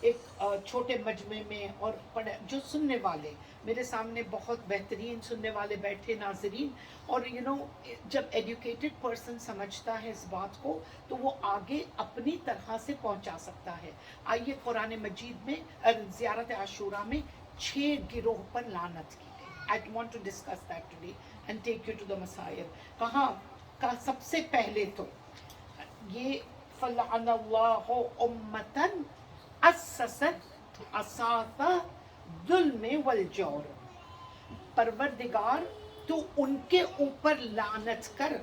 ایک چھوٹے مجمع میں اور پڑھے جو سننے والے میرے سامنے بہت بہترین سننے والے بیٹھے ناظرین، اور جب ایڈوکیٹڈ پرسن سمجھتا ہے اس بات کو تو وہ آگے اپنی طرح سے پہنچا سکتا ہے۔ آئیے قرآن مجید میں زیارت عاشوراء میں 6 گروہ پر لعنت کی گئی۔ I want to discuss that today and take you to the مسائل۔ کہاں کا سب سے پہلے تو یہ فلعن اللہ امتن اسست اساس ظلم والجور، پروردگار تو ان کے اوپر لعنت کر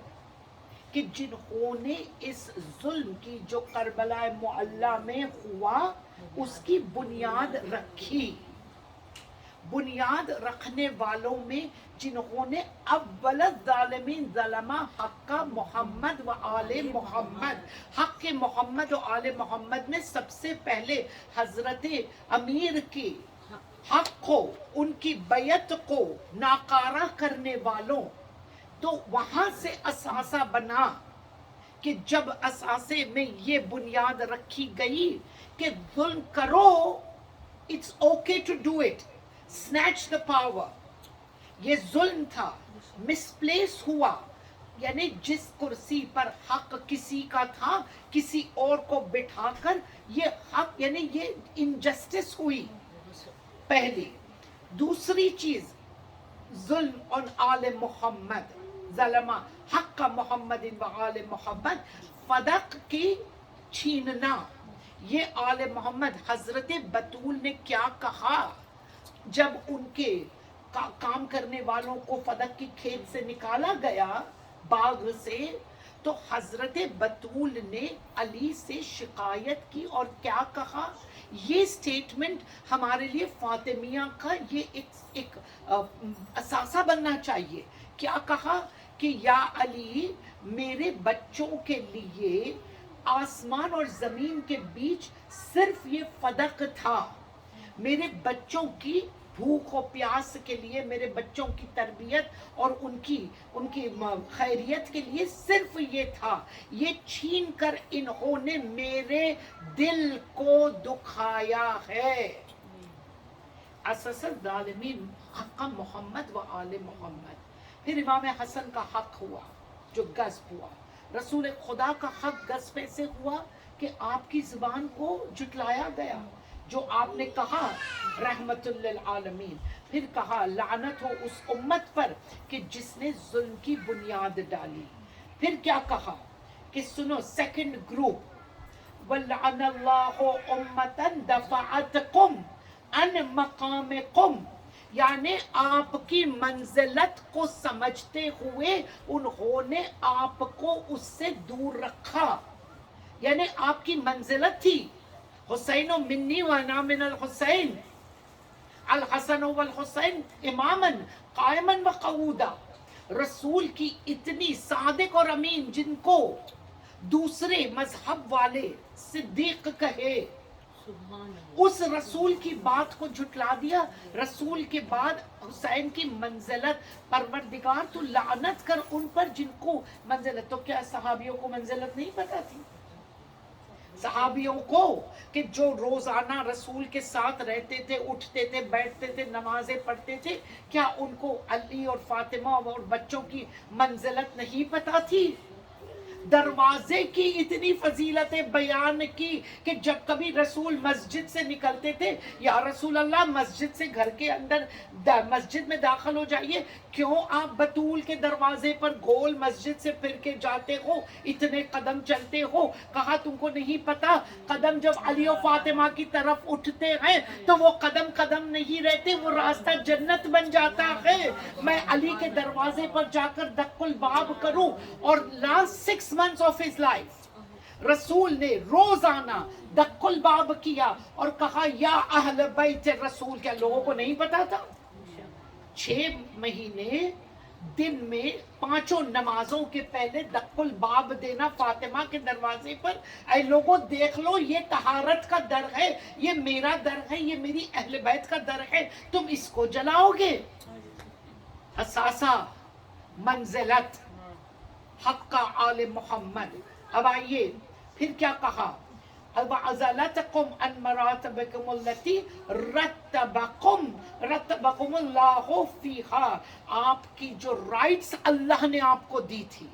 کہ جنہوں نے اس ظلم کی جو کربلا معلی میں ہوا اس کی بنیاد رکھی، بنیاد رکھنے والوں میں جنہوں نے اول الظالمین ظلم حق محمد و آل محمد، حق محمد و آل محمد میں سب سے پہلے حضرت امیر کی حق کو، ان کی بیعت کو ناکارہ کرنے والوں، تو وہاں سے اثاثہ بنا کہ جب اثاثے میں یہ بنیاد رکھی گئی کہ ظلم کرو، it's okay to do it, snatch the power، یہ ظلم تھا، مسپلیس ہوا، یعنی جس کرسی پر حق کسی کا تھا کسی اور کو بٹھا کر یہ حق، یعنی یہ انجسٹس ہوئی پہلی۔ دوسری چیز ظلم ان آل محمد، ظلم حق محمد و آل محمد، فدق کی چھیننا۔ یہ آل محمد حضرت بطول نے کیا کہا جب ان کے کام کرنے والوں کو فدق کی کھیت سے نکالا گیا باغ سے، تو حضرت بطول نے علی سے شکایت کی اور کیا کہا؟ یہ سٹیٹمنٹ ہمارے لیے فاطمیہ کا یہ ایک اثاثہ بننا چاہیے۔ کیا کہا کہ یا علی، میرے بچوں کے لیے آسمان اور زمین کے بیچ صرف یہ فدق تھا، میرے بچوں کی بھوک و پیاس کے لیے، میرے بچوں کی تربیت اور ان کی خیریت کے لیے صرف یہ تھا، یہ چھین کر انہوں نے میرے دل کو دکھایا ہے۔ اسس الظالمین حق محمد و آل محمد۔ پھر امام حسن کا حق ہوا جو غصب ہوا، رسول خدا کا حق غصب سے ہوا کہ آپ کی زبان کو جھٹلایا گیا، جو آپ نے کہا رحمت للعالمین۔ پھر کہا لعنت ہو اس امت پر کہ جس نے ظلم کی بنیاد ڈالی۔ پھر کیا کہا کہ سنو سیکنڈ گروپ، وَلَعَنَ اللَّهُ أُمَّةً دَفَعَتْكُمْ عَنْ مَقَامِكُمْ، یعنی آپ کی منزلت کو سمجھتے ہوئے انہوں نے آپ کو اس سے دور رکھا، یعنی آپ کی منزلت تھی حسین منی وانا من الحسین، الحسن والحسین اماما قائما وقعودا، رسول کی اتنی صادق اور امین جن کو دوسرے مذہب والے صدیق کہے، اس رسول کی بات کو جھٹلا دیا۔ رسول کے بعد حسین کی منزلت، پروردگار تو لعنت کر ان پر جن کو منزلت، تو کیا صحابیوں کو منزلت نہیں پتا تھی؟ صحابیوں کو کہ جو روزانہ رسول کے ساتھ رہتے تھے، اٹھتے تھے، بیٹھتے تھے، نمازیں پڑھتے تھے، کیا ان کو علی اور فاطمہ اور بچوں کی منزلت نہیں پتا تھی؟ دروازے کی اتنی فضیلتیں بیان کی کہ جب کبھی رسول مسجد سے نکلتے تھے، یا رسول اللہ مسجد سے گھر کے اندر مسجد میں داخل ہو جائیے، کیوں آپ بطول کے دروازے پر گول مسجد سے پھر کے جاتے ہو، اتنے قدم چلتے ہو؟ کہا تم کو نہیں پتا قدم جب علی و فاطمہ کی طرف اٹھتے ہیں تو وہ قدم قدم نہیں رہتے، وہ راستہ جنت بن جاتا ہے۔ میں علی کے دروازے پر جا کر دق الباب کروں، اور last 6 months of his life رسول نے روزانہ دق الباب کیا اور کہا یا اہل بیت رسول، کیا لوگوں کو نہیں پتا تھا؟ 6 مہینے دن میں 5 نمازوں کے پہلے دق الباب دینا فاطمہ کے دروازے پر۔ اے لوگوں دیکھ لو، یہ طہارت کا در ہے، یہ میرا در ہے، یہ میری اہل بیت کا در ہے، تم اس کو جلاؤ گے؟ حساسہ، منزلت، حق کا آل محمد۔ اب آئیے پھر کیا کہا؟ وَعَزَلَتَكُمْ عَنْ مَرَاتِبِكُمُ الَّتِي رَتَّبَكُمُ اللَّهُ فِيهَا، آپ کی جو رائٹس اللہ نے آپ کو دی تھی.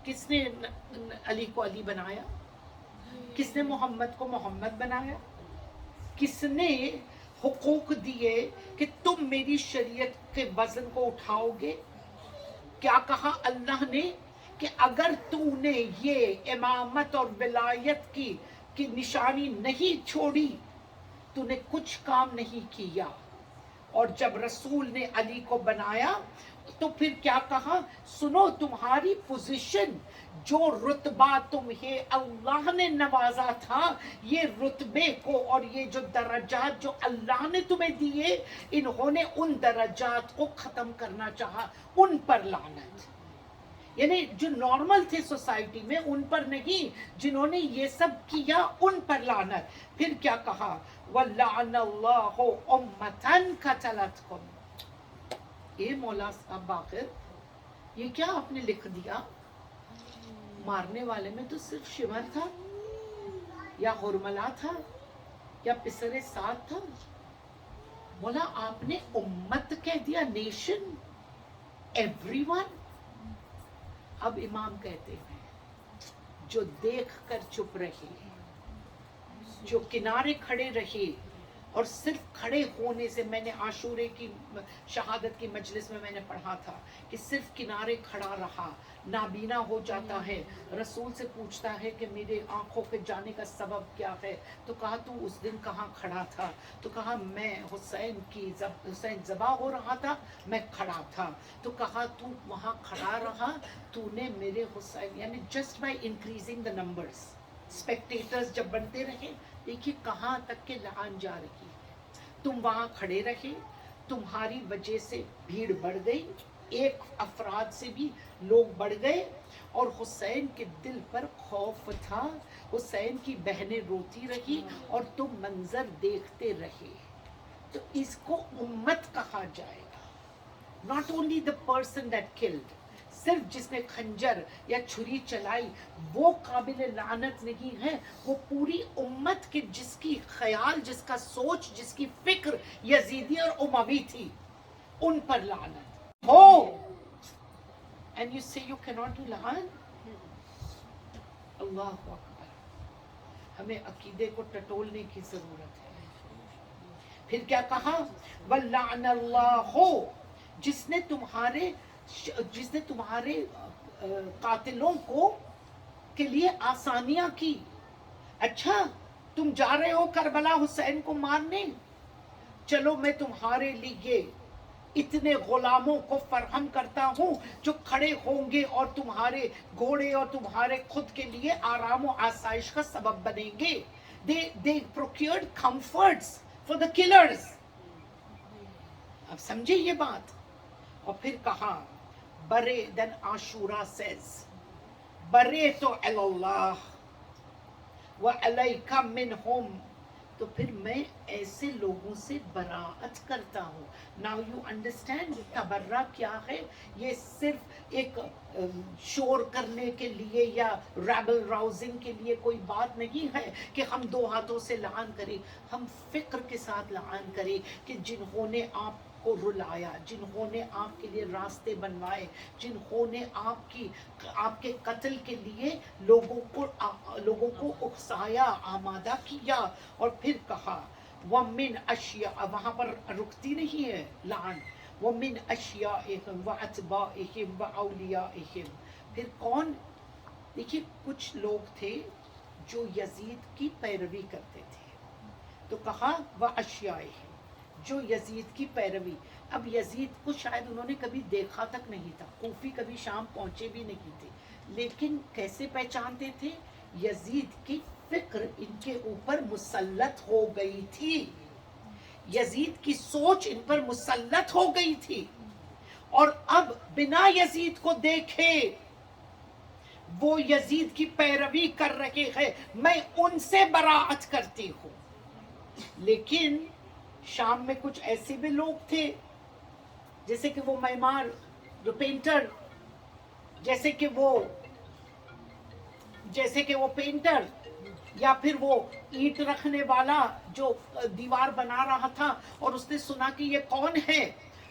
کس نے علی کو علی بنایا؟ کس نے محمد کو محمد بنایا؟ کس نے حقوق دیے کہ تم میری شریعت کے وزن کو اٹھاؤ گے؟ کیا کہا اللہ نے کہ اگر تو نے یہ امامت اور ولایت کی نشانی نہیں چھوڑی تو نے کچھ کام نہیں کیا. اور جب رسول نے علی کو بنایا تو پھر کیا کہا؟ سنو، تمہاری پوزیشن، جو رتبہ تمہیں اللہ نے نوازا تھا، یہ رتبے کو اور یہ جو درجات جو اللہ نے تمہیں دیے، انہوں نے ان درجات کو ختم کرنا چاہا، ان پر لعنت. یعنی جو نارمل تھے سوسائٹی میں ان پر نہیں، جنہوں نے یہ سب کیا ان پر لعنت. پھر کیا کہا؟ وَلَعَنَ اللَّهُ أُمَّةً قَتَلَتْكُمْ. اے مولا صاحب باقر، یہ کیا آپ نے لکھ دیا؟ مارنے والے میں تو صرف شمر تھا یا ہرملا تھا یا پسر سات تھا. مولا آپ نے امت کہہ دیا، نیشن، ایوری ون. اب امام کہتے ہیں جو دیکھ کر چپ رہے، جو کنارے کھڑے رہے، اور صرف کھڑے ہونے سے، میں نے عاشورے کی شہادت کی مجلس میں نے پڑھا تھا کہ صرف کنارے کھڑا رہا، نابینا ہو جاتا ہے، رسول سے پوچھتا ہے کہ میرے آنکھوں کے جانے کا سبب کیا ہے؟ تو کہا تو اس دن کہاں کھڑا تھا؟ تو کہا میں حسین ذبح ہو رہا تھا، میں کھڑا تھا. تو کہا تو وہاں کھڑا رہا، تو نے میرے حسین، یعنی just by increasing the numbers, spectators جب بنتے رہے، دیکھیے کہاں تک کہ لعان جا رہی ہے. تم وہاں کھڑے رہے، تمہاری وجہ سے بھیڑ بڑھ گئی، ایک افراد سے بھی لوگ بڑھ گئے، اور حسین کے دل پر خوف تھا، حسین کی بہنیں روتی رہی اور تم منظر دیکھتے رہے. تو اس کو امت کہا جائے گا، not only the person that killed. صرف جس نے خنجر یا چھری چلائی وہ قابل لعنت نہیں ہے، وہ پوری امت کے جس کی خیال، جس کا سوچ، جس کی فکر یزیدی اور اموی تھی، ان پر لعنت ہو. And you say you cannot do لعن؟ اللہ اکبر. ہمیں عقیدے کو ٹٹولنے کی ضرورت ہے. پھر کیا کہا؟ وَلَّعْنَ اللَّهُ، جس نے تمہارے قاتلوں کو کے لیے آسانیاں کی. اچھا تم جا رہے ہو کربلا حسین کو مارنے، چلو میں تمہارے لیے اتنے غلاموں کو فراہم کرتا ہوں جو کھڑے ہوں گے اور تمہارے گھوڑے اور تمہارے خود کے لیے آرام و آسائش کا سبب بنیں گے. they procured comforts for the killers. اب سمجھے یہ بات. اور پھر کہا برے دن عاشورہ says برے تو اللہ وَعَلَيْكَ مِنْهُمْ، تو پھر میں ایسے لوگوں سے براعت کرتا ہوں. Now you understand تبرہ کیا ہے؟ یہ صرف ایک شور کرنے کے لیے یا ریبل راؤزنگ کے لیے کوئی بات نہیں ہے کہ ہم دو ہاتھوں سے لعان کریں. ہم فکر کے ساتھ لعان کریں کہ جنہوں نے آپ کو رلایا، جنہوں نے آپ کے لیے راستے بنوائے، جنہوں نے آپ کے قتل کے لیے لوگوں کو اکسایا، آمادہ کیا. اور پھر کہا وَمِنْ أَشْيَاءَ، وہاں پر رکتی نہیں ہے لعن، وَمِنْ أَشْيَائِهِمْ وَأَتْبَائِهِمْ وَأَوْلِيَائِهِمْ. پھر کون؟ دیکھیے کچھ لوگ تھے جو یزید کی پیروی کرتے تھے، تو کہا وَأَشْيَائِهِمْ، جو یزید کی پیروی. اب یزید کو شاید انہوں نے کبھی دیکھا تک نہیں تھا، کوفی کبھی شام پہنچے بھی نہیں تھے، لیکن کیسے پہچانتے تھے؟ یزید کی فکر ان کے اوپر مسلط ہو گئی تھی، یزید کی سوچ ان پر مسلط ہو گئی تھی، اور اب بنا یزید کو دیکھے وہ یزید کی پیروی کر رہے ہیں، میں ان سے براعت کرتی ہوں. لیکن شام میں کچھ ایسے بھی لوگ تھے جیسے کہ وہ معمار جو پینٹر، جیسے کہ وہ پینٹر یا پھر وہ اینٹ رکھنے والا جو دیوار بنا رہا تھا اور اس نے سنا کہ یہ کون ہے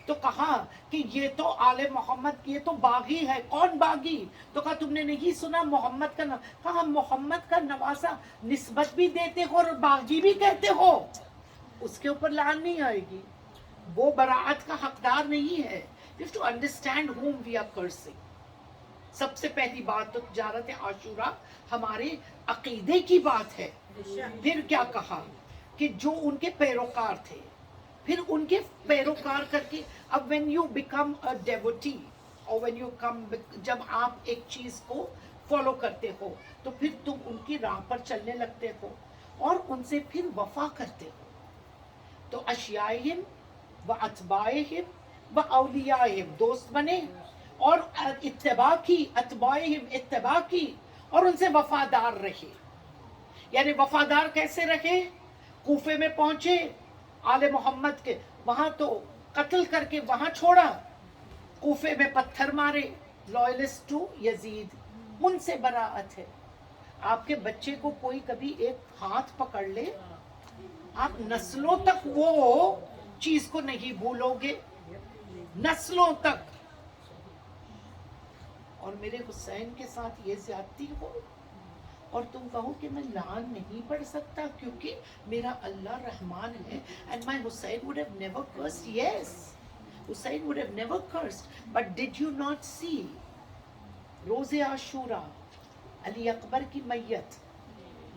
تو کہا کہ یہ تو آل محمد، یہ تو باغی ہے. کون باغی؟ تو کہا تم نے نہیں سنا محمد کا کہا محمد کا نواسا نسبت بھی دیتے ہو اور باغی بھی کہتے ہو. اس کے اوپر لعن نہیں آئے گی، وہ براعت کا حقدار نہیں ہے. You have to understand whom we are cursing. سب سے پہلی بات تو تجارت عاشورہ ہمارے عقیدے کی بات ہے. پھر کیا کہا کہ جو ان کے پیروکار تھے، پھر ان کے پیروکار کر کے اب when you become a devotee or when you come، جب آپ ایک چیز کو فالو کرتے ہو تو پھر تم ان کی راہ پر چلنے لگتے ہو اور ان سے پھر وفا کرتے ہو. تو اشیائہم و اتباعہم و اولیائہم دوست بنے اور اتباع کی، اتباعہم اتباع کی اور ان سے وفادار رہے. یعنی وفادار کیسے رہے؟ کوفے میں پہنچے آل محمد کے، وہاں تو قتل کر کے وہاں چھوڑا، کوفے میں پتھر مارے، لوئلسٹ ٹو یزید. ان سے براعت ہے. آپ کے بچے کو کوئی کبھی ایک ہاتھ پکڑ لے، آپ نسلوں تک وہ چیز کو نہیں بھولو گے، نسلوں تک. اور میرے حسین کے ساتھ یہ زیادتی ہو اور تم کہو کہ میں لعن نہیں پڑھ سکتا کیونکہ میرا اللہ رحمان ہے. And my Hussein would have never cursed. Yes, Hussein would have never cursed. But did you not see روز عاشورہ علی اکبر کی میت،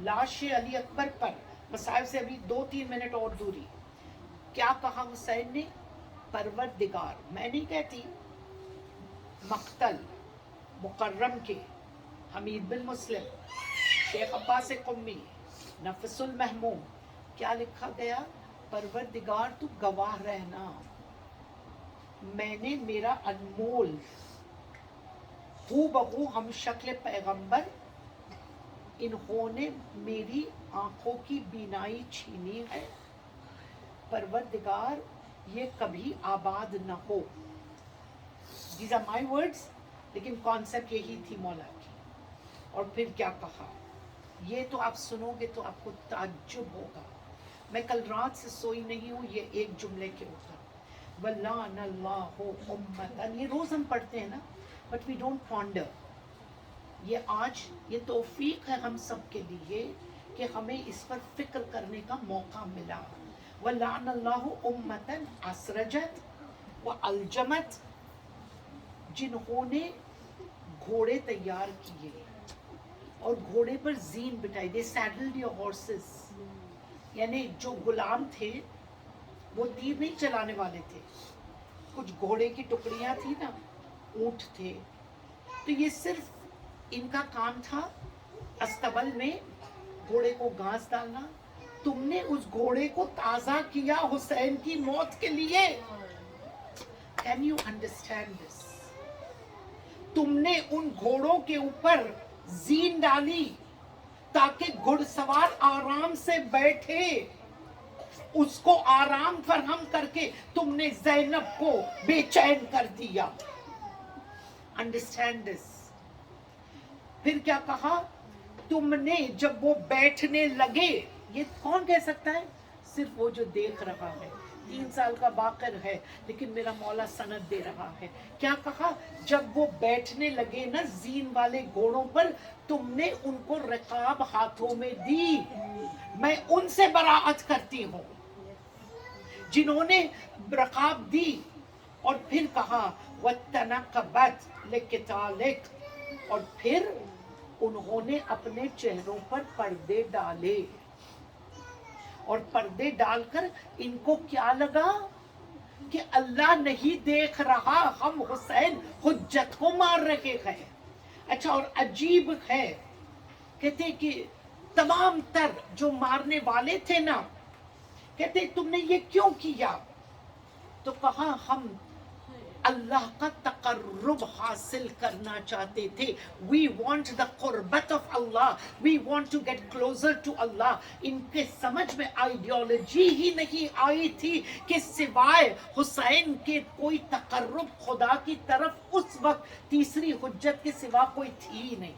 لاش علی اکبر پر، مصائب سے ابھی 2-3 منٹ اور دوری، کیا کہا حسین نے؟ پروردگار، میں نہیں کہتی، مقتل مکرم کے حمید بن مسلم، شیخ عباس قمی، نفس المحموم، کیا لکھا گیا؟ پروردگار تو گواہ رہنا، میں نے میرا انمول ہو بہو ہم شکل پیغمبر، انہوں نے میری آنکھوں کی بینائی چھینی ہے. پروردگار یہ کبھی آباد نہ ہو. These are my words. لیکن کانسیپٹ یہی تھی مولا کی. اور پھر کیا کہا؟ یہ تو آپ سنو گے تو آپ کو تعجب ہوگا. میں کل رات سے سوئی نہیں ہوں یہ ایک جملے کے اوپر. وَلَعَنَ اللَّهُ أُمَّةً، یہ روز ہم پڑھتے ہیں نا، but we don't ponder. یہ آج یہ توفیق ہے ہم سب کے لیے کہ ہمیں اس پر فکر کرنے کا موقع ملا. وَلَعَنَ اللَّهُ أُمَّةً أَسْرَجَتْ وَأَلْجَمَتْ، جنہوں نے گھوڑے تیار کیے اور گھوڑے پر زین بٹھائی. دے سیڈلڈ یور ہارسز. یعنی جو غلام تھے وہ تیر نہیں چلانے والے تھے، کچھ گھوڑے کی ٹکڑیاں تھی نا، اونٹ تھے، تو یہ صرف ان کا کام تھا استبل میں گھوڑے کو گھاس ڈالنا. تم نے اس گھوڑے کو تازہ کیا حسین کی موت کے لیے. Can you understand this؟ تم نے ان گھوڑوں کے اوپر زین ڈالی تاکہ گھڑ سوار آرام سے بیٹھے، اس کو آرام فراہم کر کے تم نے زینب کو بے چین کر دیا. Understand this. پھر کیا کہا؟ تم نے جب وہ بیٹھنے لگے، یہ کون کہہ سکتا ہے؟ صرف وہ جو دیکھ رہا ہے. 3 سال کا باقر ہے لیکن میرا مولا سند دے رہا ہے. کیا کہا؟ جب وہ بیٹھنے لگے نا زین والے گھوڑوں پر، تم نے ان کو رکاب ہاتھوں میں دی. میں ان سے براعت کرتی ہوں جنہوں نے رکاب دی. اور پھر کہا وَتَنَقَّبَتْ لِقِتَالِكَ، اور پھر انہوں نے اپنے چہروں پر پردے ڈالے. اور پردے ڈال کر ان کو کیا لگا کہ اللہ نہیں دیکھ رہا، ہم حسین حجت کو مار رہے ہیں. اچھا، اور عجیب ہے، کہتے کہ تمام تر جو مارنے والے تھے نا، کہتے تم نے یہ کیوں کیا؟ تو کہا ہم اللہ کا تقرب حاصل کرنا چاہتے تھے. We want the قربت of Allah. We want to get closer to Allah. ان کے سمجھ میں آئیڈیالوجی ہی نہیں آئی تھی کہ سوائے حسین کے کوئی تقرب خدا کی طرف اس وقت تیسری حجت کے سوا کوئی تھی نہیں.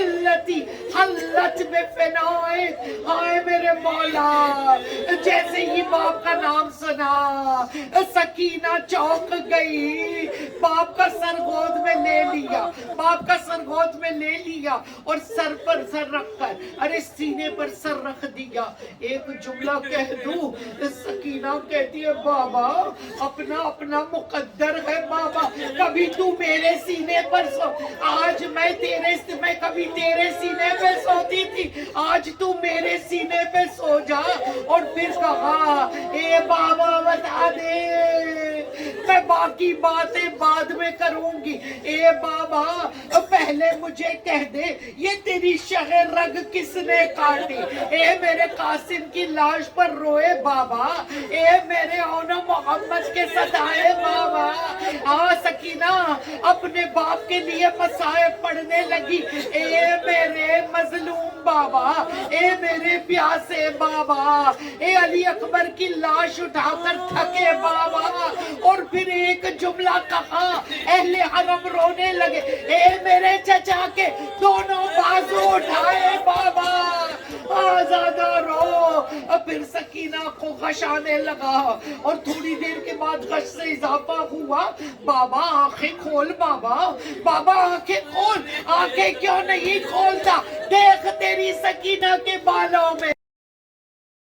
التي حلت بفنائك. ہائے میرے مولا، جیسے ہی باپ کا نام سنا سکینہ چونک گئی. باپ کا سر گود میں لے لیا، باپ کا سر گود میں لے لیا اور سر پر سر رکھ کر، ارے سینے پر سر رکھ دیا. ایک جملہ کہہ دوں، سکینہ کہتی ہے بابا اپنا اپنا مقدر ہے بابا، کبھی تو میرے سینے پر سو، آج میں کبھی تیرے سینے پہ سوتی تھی، آج تو میرے سینے پہ سو جا. اور پھر کہا اے بابا بتا دے، میں باقی باتیں بعد میں کروں گی، اے بابا پہلے مجھے کہہ دے یہ تیری شہ رگ کس نے کاٹی. اے میرے قاسم کی لاش پر روئے بابا، اے میرے اونا محمد کے صدائے بابا. سکینہ اپنے باپ کے لیے مصائب پڑھنے لگی. اے میرے مظلوم بابا، اے میرے پیاسے بابا، اے علی اکبر کی لاش اٹھا کر تھکے بابا. اور پھر ایک جملہ کہا، اہل حرم رونے لگے، اے میرے چچا کے دونوں بازو اٹھائے بابا، آزادہ رو. پھر سکینہ کو غش آنے لگا اور تھوڑی دیر کے بعد غش سے اضافہ ہوا. بابا آنکھیں کھول بابا، بابا آنکھیں کھول. آنکھیں کیوں نہیں کھولتا؟ دیکھ تیری سکینہ کے بالوں میں